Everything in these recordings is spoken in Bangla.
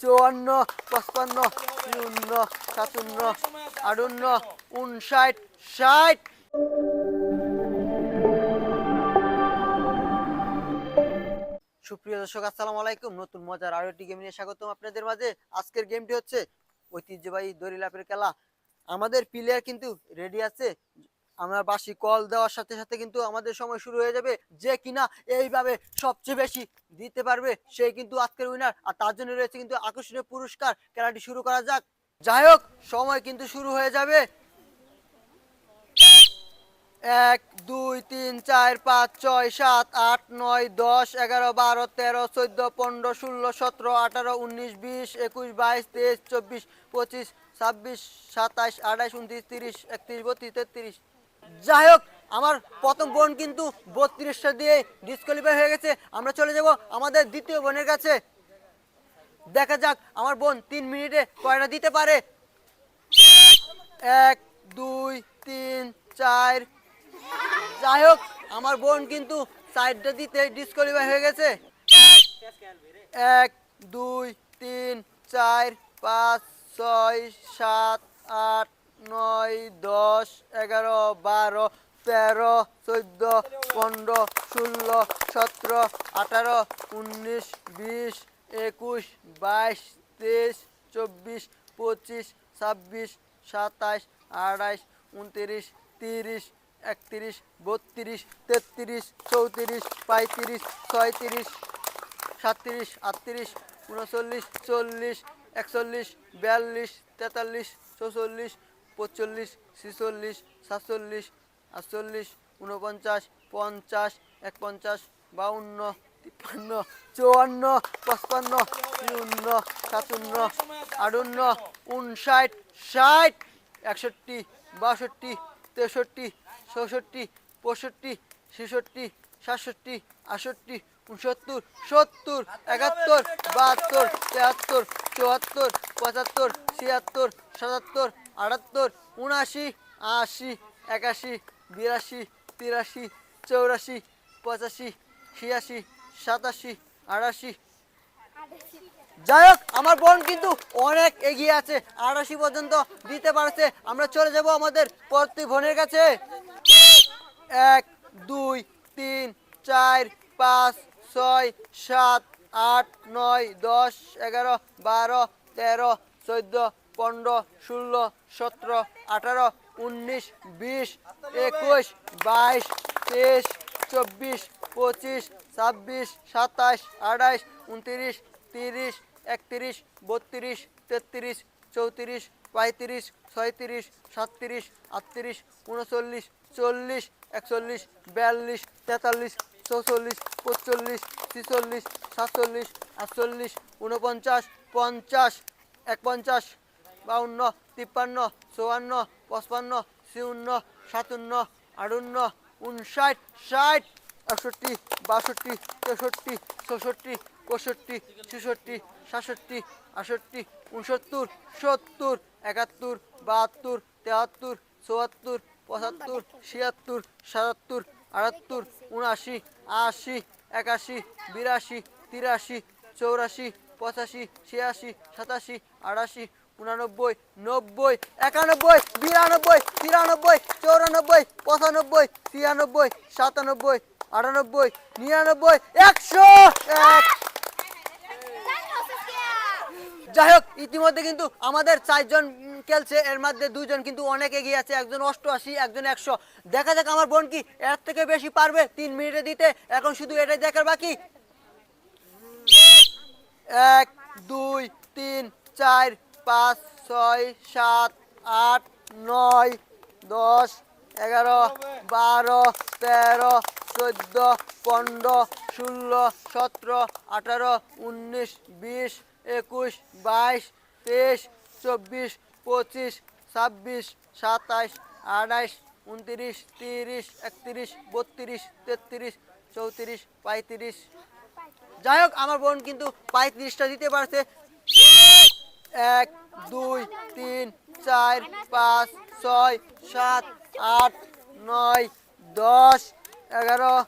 54, 55, 56, 57, 58, 59, 60। সুপ্রিয় দর্শক আসসালামু আলাইকুম, নতুন মজার আরো একটি গেম নিয়ে স্বাগতম আপনাদের মাঝে। আজকের গেমটি হচ্ছে ঐতিহ্যবাহী দড়ি লাফের খেলা। আমাদের প্লেয়ার কিন্তু রেডি আছে। আমরা বাসি কল দেওয়ার সাথে সাথে কিন্তু আমাদের সময় শুরু হয়ে যাবে। যে কিনা এইভাবে সবচেয়ে বেশি দিতে পারবে সেই কিন্তু আজকের উইনার, আর তার জন্য রয়েছে কিন্তু আকর্ষণীয় পুরস্কার। খেলাটি শুরু করা যাক। যাই হোক, সময় কিন্তু শুরু হয়ে যাবে। 1 2 3 4 5 6 7 8 9 10 11 12 13 14 15 16 17 18 19 20 21 22 23 24 25 26 27 28 29 30 31 32 33। যাই হোক, আমার প্রথম বোন কিন্তু 32টা দিয়ে ডিসকোয়ালিফাই হয়ে গেছে। আমরা চলে যাব আমাদের দ্বিতীয় বোনের কাছে। দেখা যাক আমার বোন 3 মিনিটে কয়টা দিতে পারে। 1 2 3 4। যাই হোক, আমার বোন কিন্তু সাইডটা দিতে ডিসকোয়ালিফাই হয়ে গেছে। 1 2 3 4 5 6 7 8 9 10 11 12 13 14 15 16 17 18 19 20 21 22 23 24 25 26 27 28 29 30 31 32 33 34 35 36 37 38 39 40 41 42 43 44 45 46 47 48 49 50 51 52 53 54 55 56 57 58 59 60 61 62 63 64 65 66 67 68 69 70 71 72 73 74 75 76 77 78 79 80 81 82 83 84 85 86 87 88। যাই হোক, আমার বোন কিন্তু অনেক এগিয়ে আছে, 88 পর্যন্ত দিতে পারছে। আমরা চলে যাব আমাদের পরবর্তী বোনের কাছে। 1 2 3 4 5 6 7 8 9 10 11 12 13 14 15 16 17 18 19 20 21 22 23 24 25 26 27 28 29 30 31 32 33 34 35 36 37 38 39 40 41 42 43 44 45 46 47 48 49 50 51 52 53 54 55 56 57 58 59 60 61 62 63 64 65 66 67 68 69 70 71 72 73 74 75 76 77 78 79 80 81 82 83 84 85 86 87 88 89 90 91 92 93 94 95 96 97 98 99 100। যাই হোক, ইতিমধ্যে কিন্তু আমাদের 4জন খেলছে, এর মধ্যে 2জন কিন্তু অনেক এগিয়ে আছে, একজন 88 একজন 100। দেখা যাক আমার বোন কি এর থেকে বেশি পারবে 3 মিনিটে দিতে। এখন শুধু এটাই দেখার বাকি। 1 2 3 4 5 6 7 8 9 10 11 12 13 14 15 16 17 18 19 20 21 22 23 24 25 26 27 28 29 30 31 32 33 34 35। যাই হোক, আমার বোন কিন্তু 35টা দিতে পারছে। 1 2 3 4 5 6 7 8 9 10 11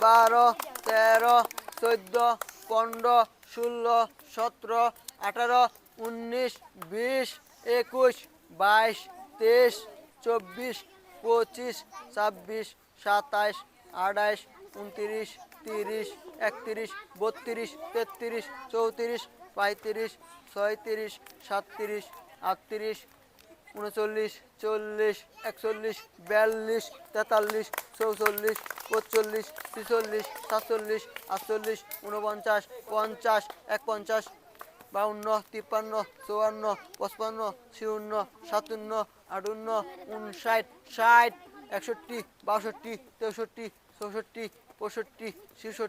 12 13 14 15 16 17 18 19 20 21 22 23 24 25 26 27 28 29 30 31 32 33 34 35 36 37 38 39 40 41 42 43 44 45 46 47 48 49 50 51 52 53 54 55 56 57 58 59 60 61 62 63 64 65 66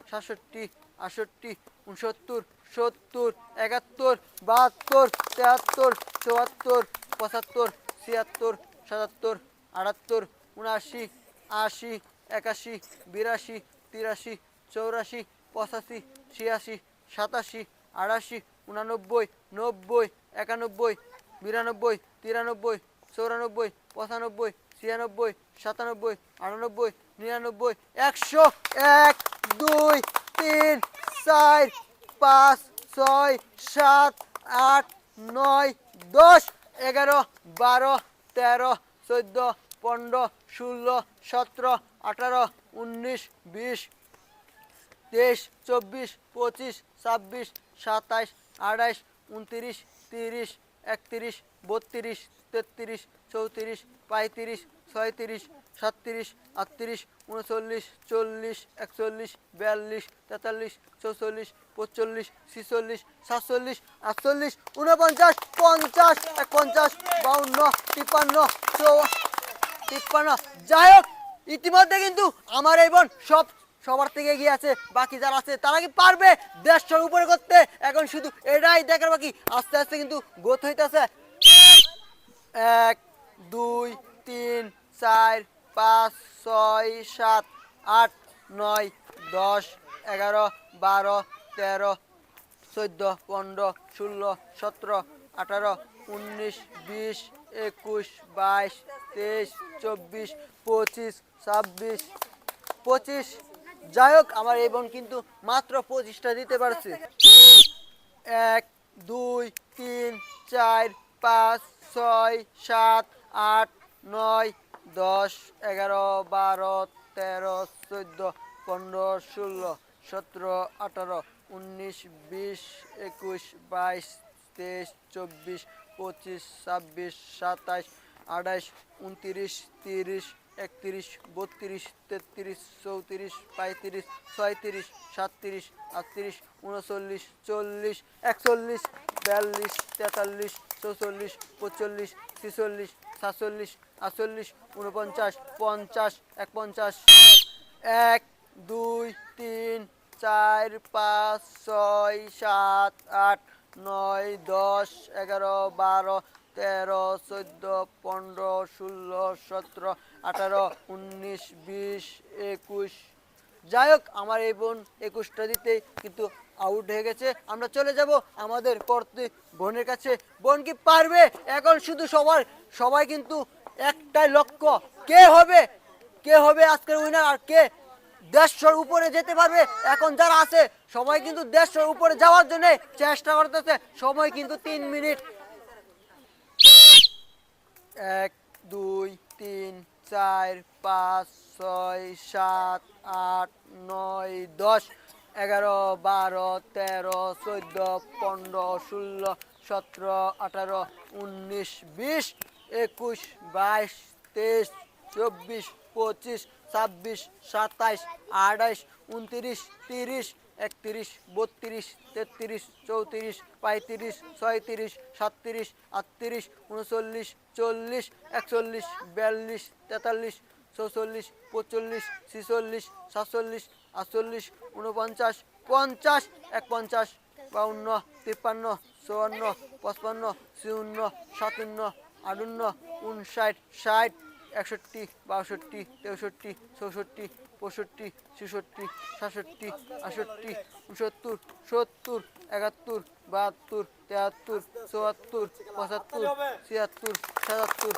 67 68 69 70 71 72 73 74 75 76 77 78 79 80 81 82 83 84 85 86 87 88 89 90 91 92 93 94 95 96 97 98 99 100 1 2 3 4 5 6 7 8 9 10 11 12 13 14 15 16 17 18 19 20 23 24 25 26 27 28 29 30 31 32 33 34 35 36 37 38 39 40 41 42 43 44 45 46 47 48 49 50 51 52 53 53 যাই হোক ইতিমধ্যে কিন্তু আমার এই বোন সবার থেকে এগিয়ে আছে। বাকি যারা আছে তারা কি পারবে 150 উপরে করতে? এখন শুধু এটাই দেখার বাকি। আস্তে আস্তে কিন্তু গোত হইতেছে। 1 2 3 4 5 6 7 8 9 10 11 12 13 14 15 16 17 18 19 20 21 22 23 24 25 26 25 যাই হোক আমার এই বোন কিন্তু মাত্র 25টা দিতে পারছে। 1 2 3 4 5 6 7 8 9 10 11 12 13 14 15 16 17 18 19 20 21 22 23 24 25 26 27 28 29 30 31 32 33 34 35 36 37 38 39 40 41 42 43 44 45 46 47 48 49 50 51 1 2 3 4 5 6 7 8 9 10 11 12 13 14 15 16 17 18 19 20 21 যাই হোক আমার এই বোন 21টা দিতে কিন্তু আউট হয়ে গেছে। আমরা চলে যাব আমাদের পরবর্তী বোনের কাছে। বোন কি পারবে? এখন শুধু সবাই কিন্তু একটাই লক্ষ্য, কে হবে আজকের উইনার আর কে 150 উপরে যেতে পারবে। এখন যারা আছে সবাই কিন্তু 150 উপরে যাওয়ার জন্য চেষ্টা করতেছে। সময় কিন্তু 3 মিনিট। 1 2 3 4 5 6 7 8 9 10 11 12 13 14 15 16 17 18 19 20 21 22 23 24 25 26 27 28 29 30 31 32 33 34 35 36 37 38 39 40 41 42 43 44 45 46 47 48 49 50 51 52 53 54 55 56 57 58 59 60 61 62 63 64 65 66 67 68 69 70 71 72 73 74 75 76 77 78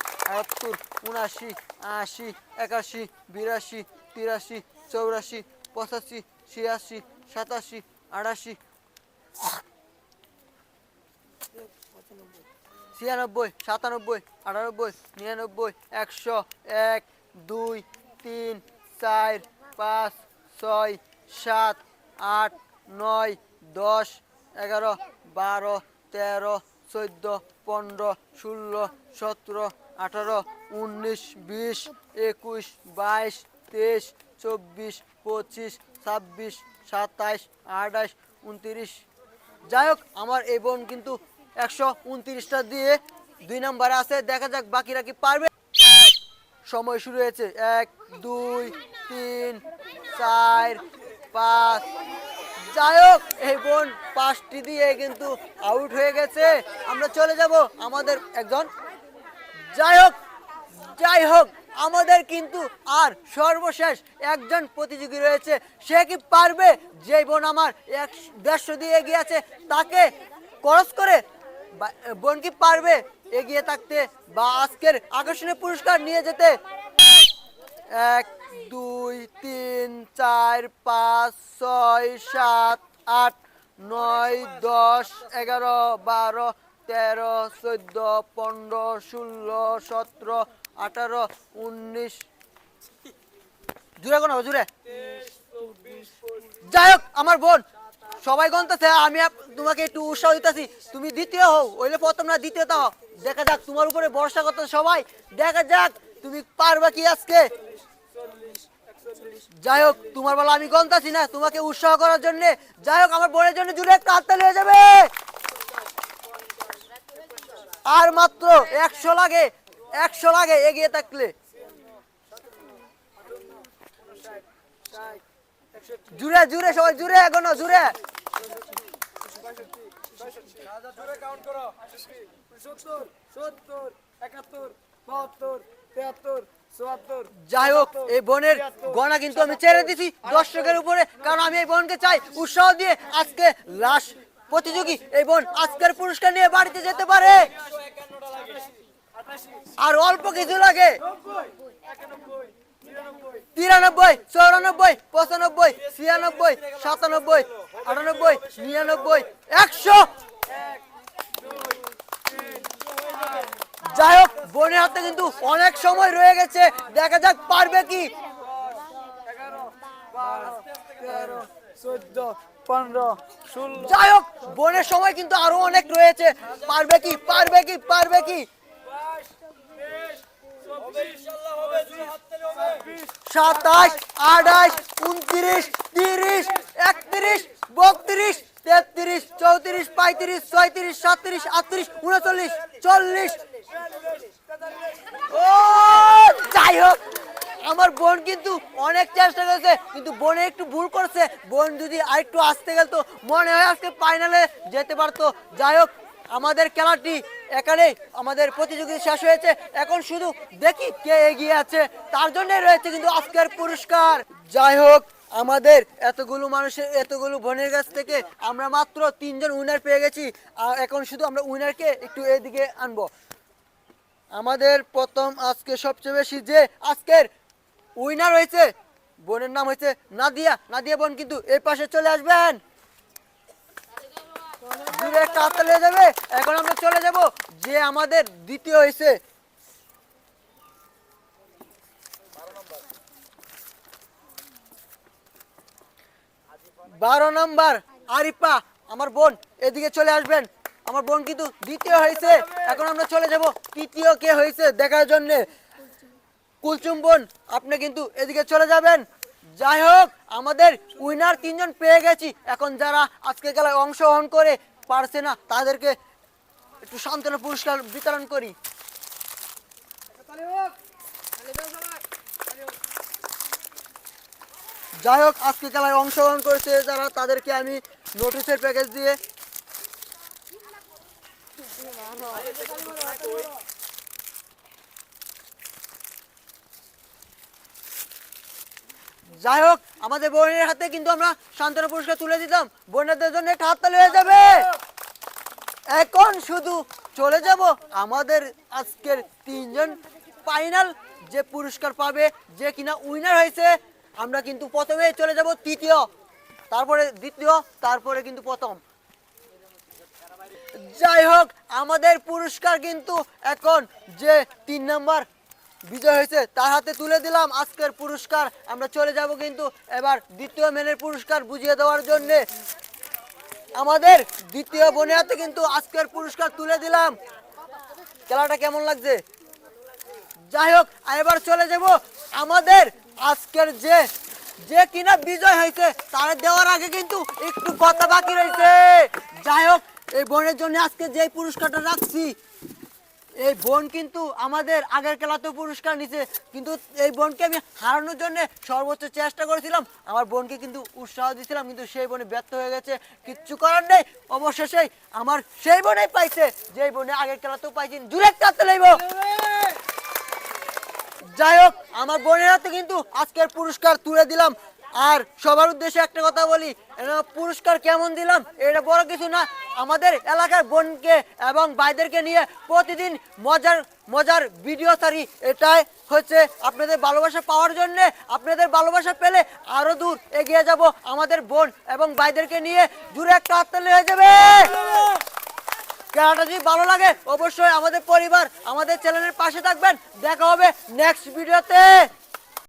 79 80 81 82 83 84 85 86 87 88 ছিয়ানব্বই, সাতানব্বই, আটানব্বই, নিরানব্বই, 100, 1, 2, 3, 4, 5, 6, 7, 8, 9, 10, 11, 12, 13, 14, 15, 16, 17, 18, 19, 20, 21, 22, 23, 24, 25, 26, 27, 28, 29। যাই হোক আমার এই বোন কিন্তু 129টা দিয়ে 2 নম্বরে আছে। দেখা যাক বাকিরা কি পারবে। সময় শুরু হয়েছে। 1, 2, 3, 4, 5। যাই হোক এই বোন 5টি দিয়ে কিন্তু আউট হয়ে গেছে। আমরা চলে যাব আমাদের একজন। যাই হোক যাই হোক আমাদের কিন্তু আর সর্বশেষ একজন প্রতিযোগী রয়েছে। সে কি পারবে যে বোন আমার 150 দিয়ে এগিয়ে আছে তাকে ক্রস করে? বোন কি পারবে এগিয়ে থাকতে বা আজকের আকর্ষণীয় পুরস্কার নিয়ে যেতে? 1, 2, 3, 4, 5, 6, 7, 8, 9, 10, 11, 12, 13, 14, 15, 16, 17, 18, 19। জুড়ে কোন জুড়ে? যাই হোক আমার বোন সবাই গন্তাছে, আমি তোমাকে একটু উৎসাহ দিতেছি। তুমি দ্বিতীয় হও, ওইলে প্রথম না দ্বিতীয়টা হও। দেখা যাক তোমার উপরে ভরসা করতে সবাই। দেখা যাক তুমি পারবা কি আজকে। যাই হোক তোমার বলা আমি গন্তাছি না তোমাকে উৎসাহ করার জন্য। যাই হোক আমার বোনের জন্য জুড়ে একটা হাততালি হয়ে যাবে। আর মাত্র 100 লাগে, 100 লাগে এগিয়ে থাকলে। জুড়ে জুড়ে সবাই জুড়ে এগোনো জুড়ে। যাই হোক এই বোনের গণা কিন্তু আমি ছেড়ে দিছি দর্শকের উপরে, কারণ আমি এই বোনকে চাই উৎসাহ দিয়ে আজকে লাস্ট প্রতিযোগী এই বোন আজকের পুরস্কার নিয়ে বাড়িতে যেতে পারে। আর অল্প কিছু লাগে। 93, 94, 95, 96, 97, 98, 99, 100। যাই হোক বোনের হাতে কিন্তু অনেক সময় রয়ে গেছে। দেখা যাক পারবে কি। 14, 15, 16। যাই হোক বোনের সময় কিন্তু আরো অনেক রয়েছে। পারবে কি পারবে কি পারবে কি? 27, 28, 29, 30, 31, 32, 33, 34, 35, 36, 37, 38, 39, 40। ও যাই হোক আমার বোন কিন্তু অনেক চেষ্টা করেছে, কিন্তু বোনে একটু ভুল করছে। বোন যদি আরেকটু আসতে গেল তো মনে হয় আজকে ফাইনালে যেতে পারতো। যাই হোক আমাদের খেলাটি এখানেই আমাদের প্রতিযোগিতা শেষ হয়েছে। এখন শুধু দেখি কে এগিয়ে আছে, তার জন্য রয়েছে কিন্তু আজকের পুরস্কার। যাই হোক আমাদের এতগুলো মানুষের এতগুলো বোনের কাছ থেকে আমরা মাত্র 3 জন উইনার পেয়ে গেছি। আর এখন শুধু আমরা উইনারকে একটু এদিকে আনবো। আমাদের প্রথম আজকে সবচেয়ে বেশি যে আজকের উইনার হয়েছে বোনের নাম হয়েছে নাদিয়া। নাদিয়া বোন কিন্তু এই পাশে চলে আসবেন। দূরে একটা হাততালি হয়ে যাবে। এখন আমরা চলে যাব যে আমাদের দ্বিতীয় হয়েছে। 12 নম্বর আরিফা আমার বোন এদিকে চলে আসবেন। আমার বোন কিন্তু দ্বিতীয় হয়েছে। এখন আমরা চলে যাব তৃতীয় কে হয়েছে দেখার জন্য। কুলচুম বোন আপনি কিন্তু এদিকে চলে যাবেন। যাই হোক আমাদের উইনার 3 জন পেয়ে গেছি। এখন যারা আজকে খেলায় অংশগ্রহণ করে পারছে না তাদেরকে একটু সান্ত্বনা পুরস্কার বিতরণ করি। যাই হোক আজকে খেলায় অংশগ্রহণ করেছে যারা তাদেরকে আমি নোটিশের প্যাকেজ দিয়ে যাই হোক আমাদের বোনের হাতে কিন্তু আমরা সান্ত্বনা পুরস্কার তুলে দিতাম। বোনদের জন্য একটা হাততালি হয়ে যাবে। এখন শুধু চলে যাব আমাদের আজকের 3 জন ফাইনাল যে পুরস্কার পাবে যে কিনা উইনার হয়েছে। আমরা কিন্তু প্রথমে চলে যাব তৃতীয়, তারপরে দ্বিতীয়, তারপরে কিন্তু প্রথম। যাই হোক আমাদের পুরস্কার কিন্তু এখন যে 3 নাম্বার বিজয় হয়েছে তার হাতে তুলে দিলাম আজকের পুরস্কার। আমরা চলে যাব কিন্তু এবার দ্বিতীয় ম্যানের পুরস্কার বুঝিয়ে দেওয়ার জন্য। আমাদের দ্বিতীয় বোনের হাতে কিন্তু আজকের পুরস্কার তুলে দিলাম। খেলাটা কেমন লাগছে? যাই হোক এবার চলে যাব আমাদের আজকের যে যে কিনা বিজয় হয়েছে তার দেওয়ার আগে কিন্তু একটু কথা বাকি রয়েছে। যাই হোক এই বোনের জন্য আজকে যে পুরস্কারটা রাখছি, এই বোন কিন্তু আমাদের আগের খেলাতেও পুরস্কার নিছে, কিন্তু এই বোনকে আমি হারানোর জন্য সর্বোচ্চ চেষ্টা করেছিলাম, আমার বোনকে কিন্তু উৎসাহ দিয়েছিলাম, কিন্তু সেই বোনে ব্যর্থ হয়ে গেছে। কিচ্ছু করার নেই, অবশেষে আমার সেই বোনেই পাইছে যেই বোনে আগের খেলাতেও পাইছি। জুড়ে কাটতে লাগব। যাই হোক আমার বোনের হাতে কিন্তু আজকের পুরস্কার তুলে দিলাম। আর সবার উদ্দেশ্যে একটা কথা বলি, পুরস্কার কেমন দিলাম এটা বড় কিছু না, আমাদের এলাকার বোনকে এবং ভাইদেরকে নিয়ে প্রতিদিন মজার মজার ভিডিও ছাড়ি। এটাই হচ্ছে আপনাদের ভালোবাসা পাওয়ার জন্য। আপনাদের ভালোবাসা পেলে আরো দূর এগিয়ে যাব আমাদের বোন এবং ভাইদেরকে নিয়ে। জুড়ে একটা হাততালি হয়ে যাবে। খেলাটা যদি ভালো লাগে অবশ্যই আমাদের পরিবার আমাদের চ্যানেলের পাশে থাকবেন। দেখা হবে নেক্সট ভিডিওতে।